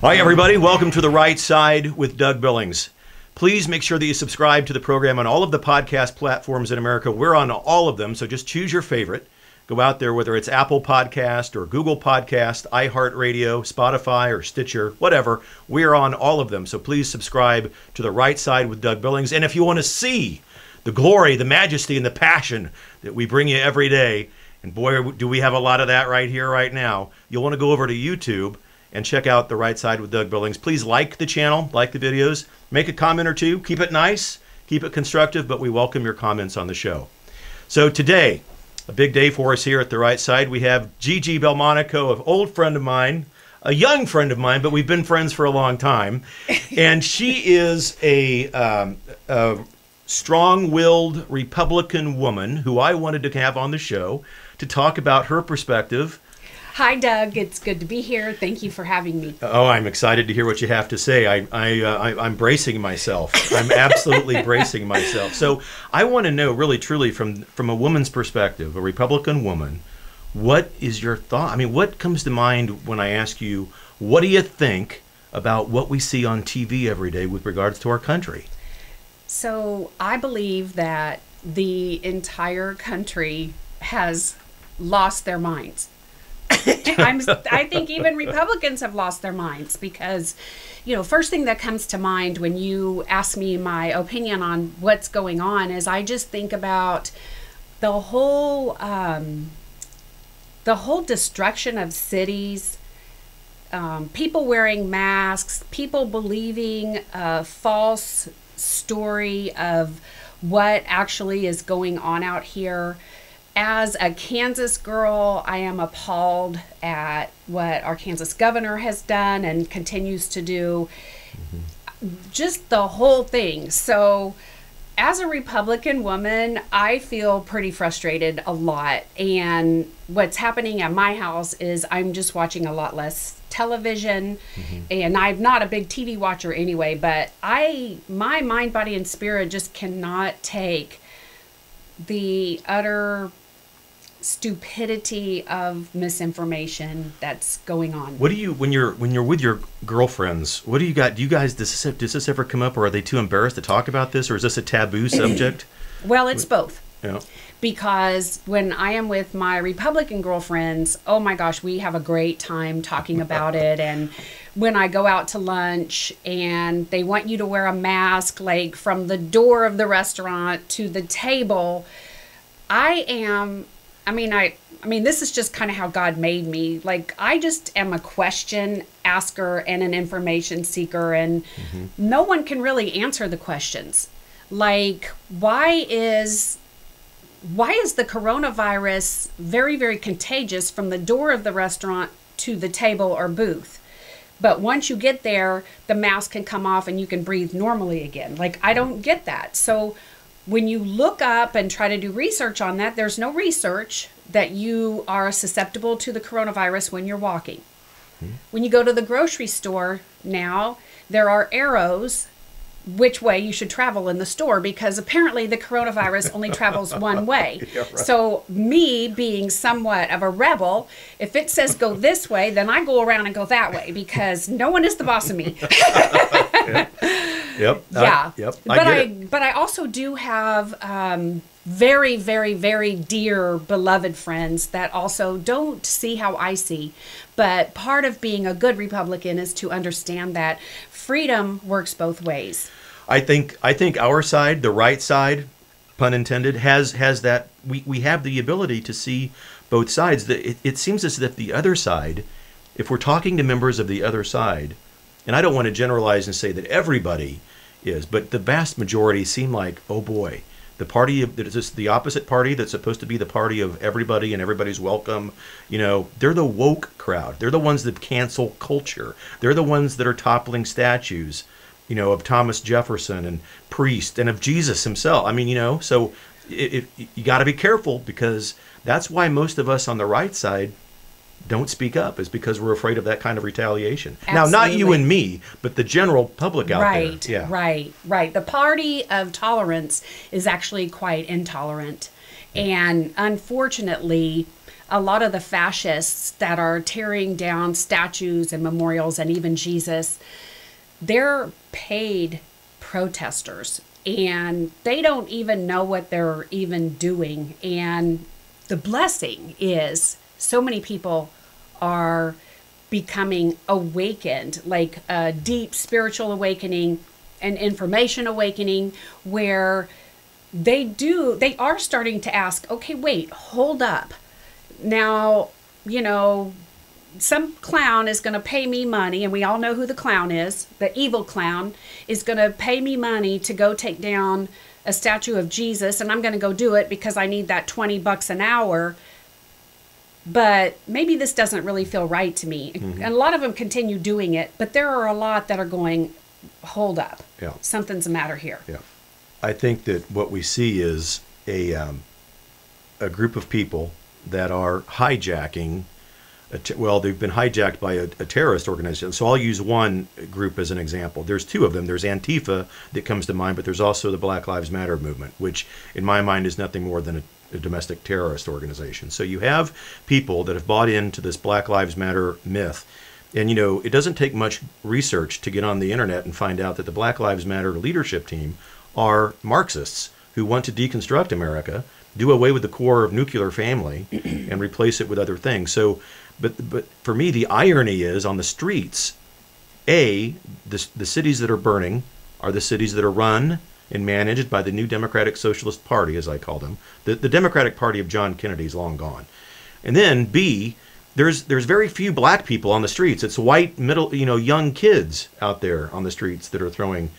Hi, everybody. Welcome to The Right Side with Doug Billings. Please make sure that you subscribe to the program on all of the podcast platforms in America. We're on all of them, so just choose your favorite. Go out there, whether it's Apple Podcast or Google Podcast, iHeartRadio, Spotify, or Stitcher, whatever. We're on all of them, so please subscribe to The Right Side with Doug Billings. And if you want to see the glory, the majesty, and the passion that we bring you every day, and boy, do we have a lot of that right here, right now, you'll want to go over to YouTube and check out The Right Side with Doug Billings. Please like the channel, like the videos, make a comment or two, keep it nice, keep it constructive, but we welcome your comments on the show. So today, a big day for us here at The Right Side. We have Gigi Belmonico, an old friend of mine, a young friend of mine, but we've been friends for a long time. And she is a strong-willed Republican woman who I wanted to have on the show to talk about her perspective. Hi, Doug. It's good to be here. Thank you for having me. Oh, I'm excited to hear what you have to say. I'm bracing myself. I'm absolutely bracing myself. So I want to know, really, truly, from a woman's perspective, a Republican woman, what is your thought? I mean, what comes to mind when I ask you, what do you think about what we see on TV every day with regards to our country? So I believe that the entire country has lost their minds. I think even Republicans have lost their minds because, you know, first thing that comes to mind when you ask me my opinion on what's going on is I just think about the whole destruction of cities, people wearing masks, people believing a false story of what actually is going on out here. As a Kansas girl, I am appalled at what our Kansas governor has done and continues to do. Just the whole thing. So as a Republican woman, I feel pretty frustrated a lot. And what's happening at my house is I'm just watching a lot less television. And I'm not a big TV watcher anyway, but my mind, body, and spirit just cannot take the utter stupidity of misinformation that's going on. What do you, when you're with your girlfriends, what do you got? Do you guys, does this ever come up, or are they too embarrassed to talk about this, or is this a taboo subject? Well, it's both. Yeah. Because when I am with my Republican girlfriends, oh my gosh, we have a great time talking about it. And when I go out to lunch and they want you to wear a mask, like from the door of the restaurant to the table, I mean, this is just kind of how God made me. Like, I just am a question asker and an information seeker, and no one can really answer the questions. Like, why is the coronavirus very, very contagious from the door of the restaurant to the table or booth? But once you get there, the mask can come off and you can breathe normally again. Like, I don't get that. So when you look up and try to do research on that, there's no research that you are susceptible to the coronavirus when you're walking. When you go to the grocery store now, there are arrows which way you should travel in the store, because apparently the coronavirus only travels one way. Yeah, right. So me being somewhat of a rebel, if it says go this way, then I go around and go that way, because no one is the boss of me. Yep. Yeah. Yep. But I also do have very, very, very dear, beloved friends that also don't see how I see. But part of being a good Republican is to understand that freedom works both ways. I think our side, the right side, pun intended, has that. We have the ability to see both sides. It seems as if the other side, if we're talking to members of the other side, and I don't want to generalize and say that everybody is, but the vast majority seem like, oh boy, the party that is just the opposite party that's supposed to be the party of everybody and everybody's welcome. You know, they're the woke crowd. They're the ones that cancel culture. They're the ones that are toppling statues, you know, of Thomas Jefferson and Priest and of Jesus himself. I mean, you know, so you got to be careful, because that's why most of us on the right side don't speak up, is because we're afraid of that kind of retaliation. Absolutely. Now, not you and me, but the general public out there. Yeah. Right. The party of tolerance is actually quite intolerant. And unfortunately, a lot of the fascists that are tearing down statues and memorials and even Jesus, they're paid protesters, and they don't even know what they're even doing. And the blessing is so many people are becoming awakened, like a deep spiritual awakening, an information awakening, where they are starting to ask, okay, wait, hold up. Now, some clown is going to pay me money, and we all know who the clown is. The evil clown is going to pay me money to go take down a statue of Jesus, and I'm going to go do it because I need that $20 an hour. But maybe this doesn't really feel right to me. Mm-hmm. And a lot of them continue doing it, but there are a lot that are going, hold up. Yeah. Something's the matter here. Yeah. I think that what we see is a group of people that are hijacking. They've been hijacked by a terrorist organization. So I'll use one group as an example. There's two of them. There's Antifa that comes to mind, but there's also the Black Lives Matter movement, which in my mind is nothing more than a domestic terrorist organization. So you have people that have bought into this Black Lives Matter myth. And, it doesn't take much research to get on the internet and find out that the Black Lives Matter leadership team are Marxists who want to deconstruct America, do away with the core of nuclear family, and replace it with other things. So, but for me, the irony is on the streets, the cities that are burning are the cities that are run and managed by the new Democratic Socialist Party, as I call them. The Democratic Party of John Kennedy is long gone. And then B, there's very few black people on the streets. It's white, young kids out there on the streets that are throwing,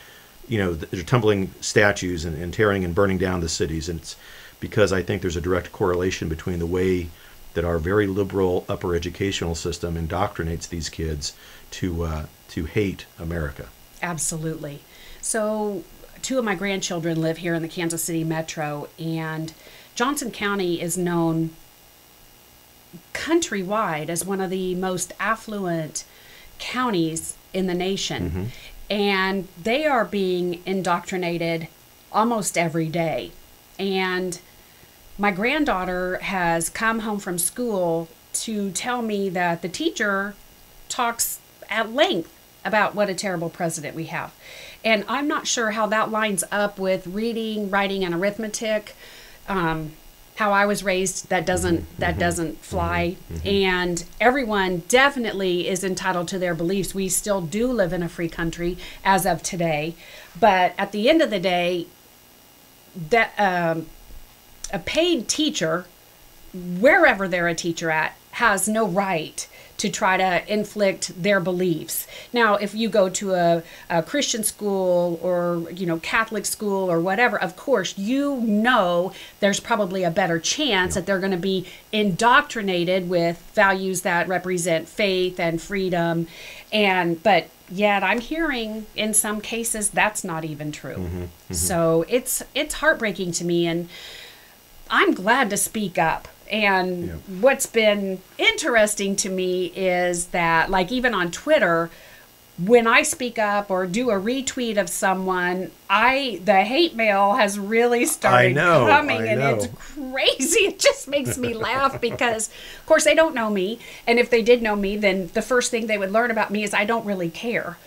they're tumbling statues and tearing and burning down the cities. And it's because I think there's a direct correlation between the way that our very liberal upper educational system indoctrinates these kids to hate America. Absolutely. So 2 of my grandchildren live here in the Kansas City metro, and Johnson County is known countrywide as one of the most affluent counties in the nation. Mm-hmm. And they are being indoctrinated almost every day. And my granddaughter has come home from school to tell me that the teacher talks at length about what a terrible president we have. And I'm not sure how that lines up with reading, writing, and arithmetic. How I was raised, that doesn't fly. Mm-hmm. And everyone definitely is entitled to their beliefs. We still do live in a free country as of today. But at the end of the day, that a paid teacher, wherever they're a teacher at, has no right to try to inflict their beliefs. Now, if you go to a Christian school or, Catholic school or whatever, of course, there's probably a better chance that they're going to be indoctrinated with values that represent faith and freedom. But yet I'm hearing in some cases that's not even true. Mm-hmm, mm-hmm. So it's heartbreaking to me, and I'm glad to speak up. And what's been interesting to me is that, like, even on Twitter, when I speak up or do a retweet of someone, the hate mail has really started coming, and it's crazy. It just makes me laugh because, of course, they don't know me. And if they did know me, then the first thing they would learn about me is I don't really care.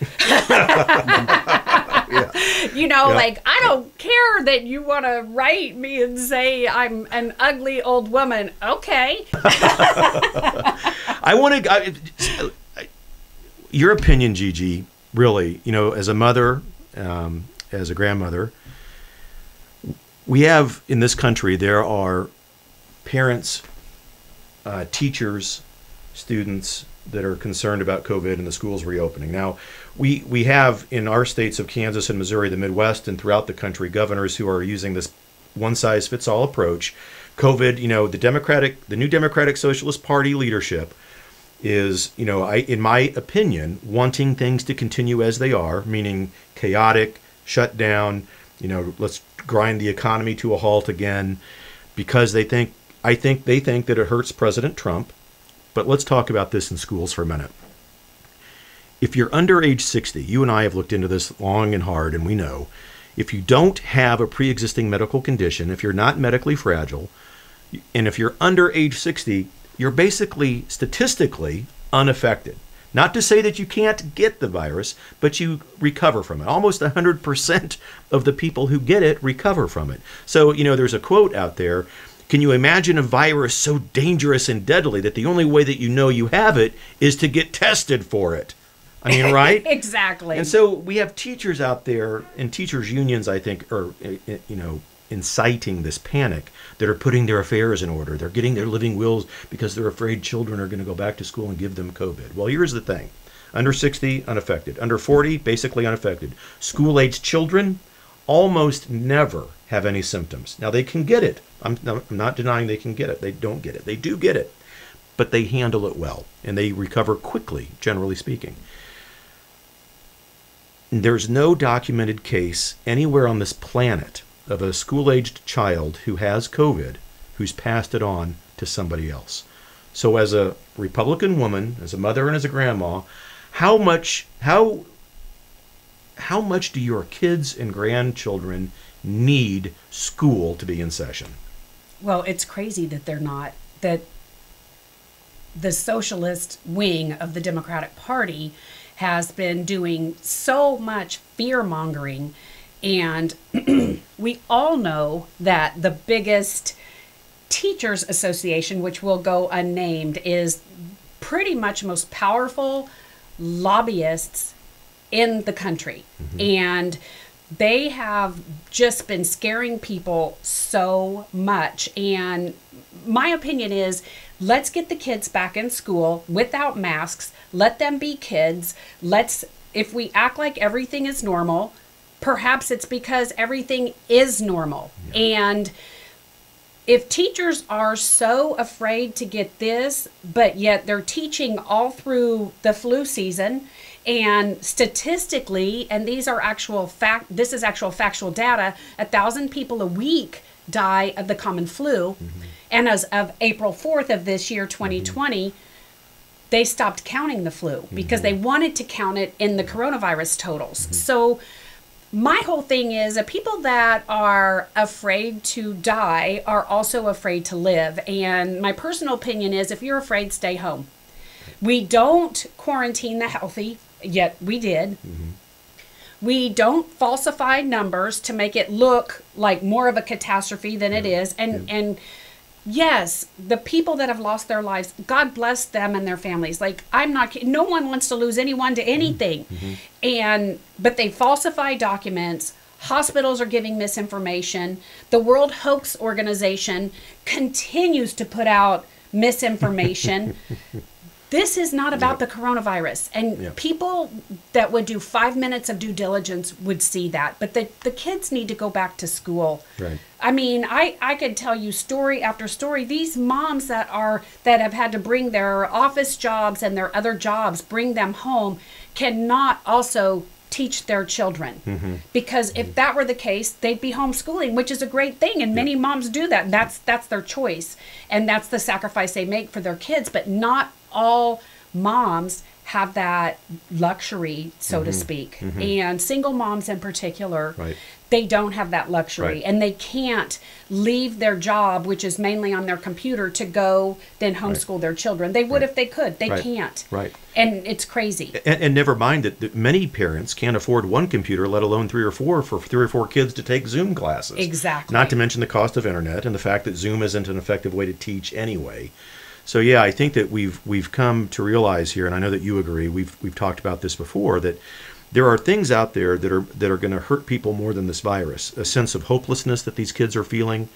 Like, I don't care that you want to write me and say I'm an ugly old woman. Okay. Your opinion, Gigi, really, as a mother, as a grandmother, we have in this country, there are parents, teachers, students that are concerned about COVID and the schools reopening. Now, we have in our states of Kansas and Missouri, the Midwest, and throughout the country, governors who are using this one-size-fits-all approach. COVID, the new Democratic Socialist Party leadership is, in my opinion, wanting things to continue as they are, meaning chaotic, shut down, let's grind the economy to a halt again, because they think that it hurts President Trump. But let's talk about this in schools for a minute. If you're under age 60, you and I have looked into this long and hard, and we know, if you don't have a pre-existing medical condition, if you're not medically fragile, and if you're under age 60, you're basically statistically unaffected. Not to say that you can't get the virus, but you recover from it. Almost 100% of the people who get it recover from it. So, there's a quote out there. Can you imagine a virus so dangerous and deadly that the only way that you know you have it is to get tested for it? I mean, right? Exactly. And so we have teachers out there, and teachers' unions, I think, are, inciting this panic, that are putting their affairs in order. They're getting their living wills because they're afraid children are going to go back to school and give them COVID. Well, here's the thing. Under 60, unaffected. Under 40, basically unaffected. School-aged children almost never have any symptoms. Now, they can get it. I'm not denying they can get it. They don't get it. They do get it. But they handle it well, and they recover quickly, generally speaking. There's no documented case anywhere on this planet of a school-aged child who has COVID who's passed it on to somebody else. So as a Republican woman, as a mother and as a grandma, how much do your kids and grandchildren need school to be in session? Well, it's crazy that they're not, that the socialist wing of the Democratic Party has been doing so much fear-mongering. And we all know that the biggest teachers association, which will go unnamed, is pretty much most powerful lobbyists in the country. Mm-hmm. And they have just been scaring people so much. And my opinion is, let's get the kids back in school without masks. Let them be kids. If we act like everything is normal, perhaps it's because everything is normal. Yeah. And if teachers are so afraid to get this, but yet they're teaching all through the flu season, and statistically, and these are this is actual factual data, 1,000 people a week die of the common flu. Mm-hmm. And as of April 4th of this year, 2020, mm-hmm. they stopped counting the flu mm-hmm. because they wanted to count it in the coronavirus totals. Mm-hmm. So my whole thing is that people that are afraid to die are also afraid to live. And my personal opinion is, if you're afraid, stay home. We don't quarantine the healthy, yet we did. Mm-hmm. We don't falsify numbers to make it look like more of a catastrophe than it is. And yes, the people that have lost their lives, God bless them and their families. Like, no one wants to lose anyone to anything. Mm-hmm. But they falsify documents. Hospitals are giving misinformation. The World Hoax Organization continues to put out misinformation. This is not about the coronavirus. And people that would do 5 minutes of due diligence would see that. But the kids need to go back to school. Right. I mean, I could tell you story after story. These moms that have had to bring their office jobs and their other jobs, bring them home, cannot also teach their children. Mm-hmm. Because if that were the case, they'd be homeschooling, which is a great thing. And many moms do that. And that's their choice. And that's the sacrifice they make for their kids. But not all moms have that luxury, so mm-hmm. to speak. Mm-hmm. And single moms in particular, they don't have that luxury. And they can't leave their job, which is mainly on their computer, to go then homeschool their children. They would if they could. They can't. Right. And it's crazy. And never mind that many parents can't afford one computer, let alone 3 or 4, for 3 or 4 kids to take Zoom classes. Exactly. Not to mention the cost of internet and the fact that Zoom isn't an effective way to teach anyway. So yeah, I think that we've come to realize here, and I know that you agree. We've talked about this before, that there are things out there that are going to hurt people more than this virus. A sense of hopelessness that these kids are feeling.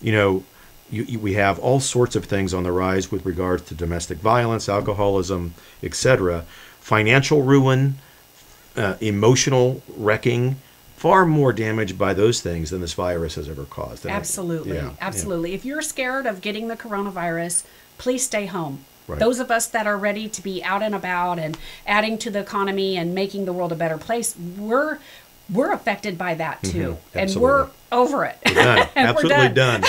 We have all sorts of things on the rise with regards to domestic violence, alcoholism, etc. Financial ruin, emotional wrecking. Far more damage by those things than this virus has ever caused. Absolutely. Absolutely. If you're scared of getting the coronavirus, please stay home. Right. Those of us that are ready to be out and about and adding to the economy and making the world a better place, we're affected by that too. Mm-hmm. And we're over it. We're done. Absolutely done.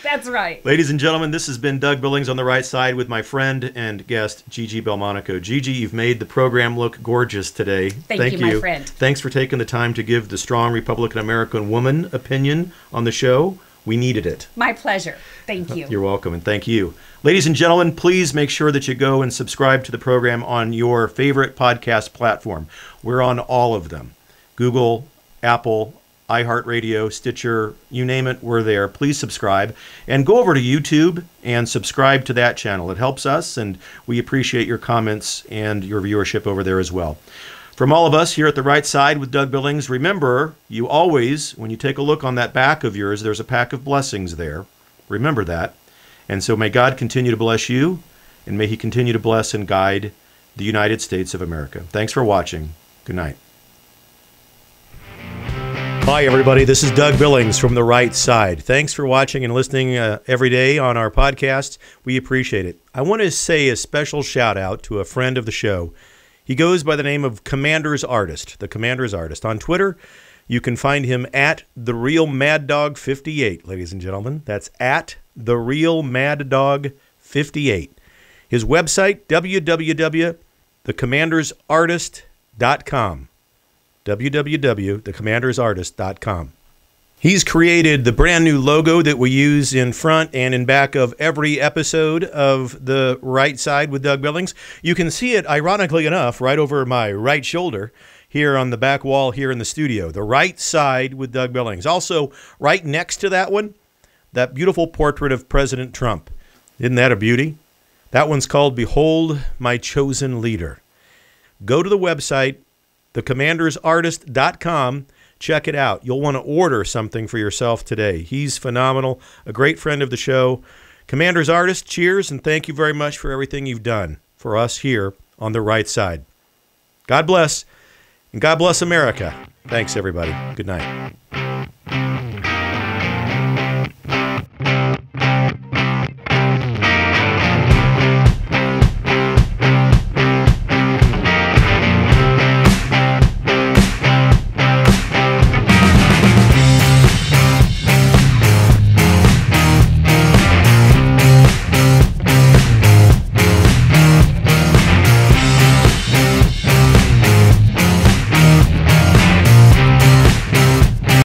That's right. Ladies and gentlemen, this has been Doug Billings on the Right Side with my friend and guest, Gigi Belmonico. Gigi, you've made the program look gorgeous today. Thank you, my friend. Thanks for taking the time to give the strong Republican American woman opinion on the show. We needed it. My pleasure. Thank you. You're welcome, and thank you. Ladies and gentlemen, please make sure that you go and subscribe to the program on your favorite podcast platform. We're on all of them. Google, Apple, iHeartRadio, Stitcher, you name it, we're there. Please subscribe. And go over to YouTube and subscribe to that channel. It helps us, and we appreciate your comments and your viewership over there as well. From all of us here at The Right Side with Doug Billings, remember, you always, when you take a look on that back of yours, there's a pack of blessings there. Remember that. And so may God continue to bless you, and may he continue to bless and guide the United States of America. Thanks for watching. Good night. Hi, everybody. This is Doug Billings from The Right Side. Thanks for watching and listening every day on our podcast. We appreciate it. I want to say a special shout out to a friend of the show. He goes by the name of Commander's Artist, the Commander's Artist. On Twitter, you can find him at TheRealMadDog58, ladies and gentlemen. That's at TheRealMadDog58. His website, www.thecommandersartist.com. www.thecommandersartist.com. He's created the brand new logo that we use in front and in back of every episode of The Right Side with Doug Billings. You can see it, ironically enough, right over my right shoulder here on the back wall here in the studio. The Right Side with Doug Billings. Also, right next to that one, that beautiful portrait of President Trump. Isn't that a beauty? That one's called Behold My Chosen Leader. Go to the website, thecommandersartist.com. Check it out. You'll want to order something for yourself today. He's phenomenal, a great friend of the show. Commander's Artist, cheers, and thank you very much for everything you've done for us here on The Right Side. God bless, and God bless America. Thanks, everybody. Good night.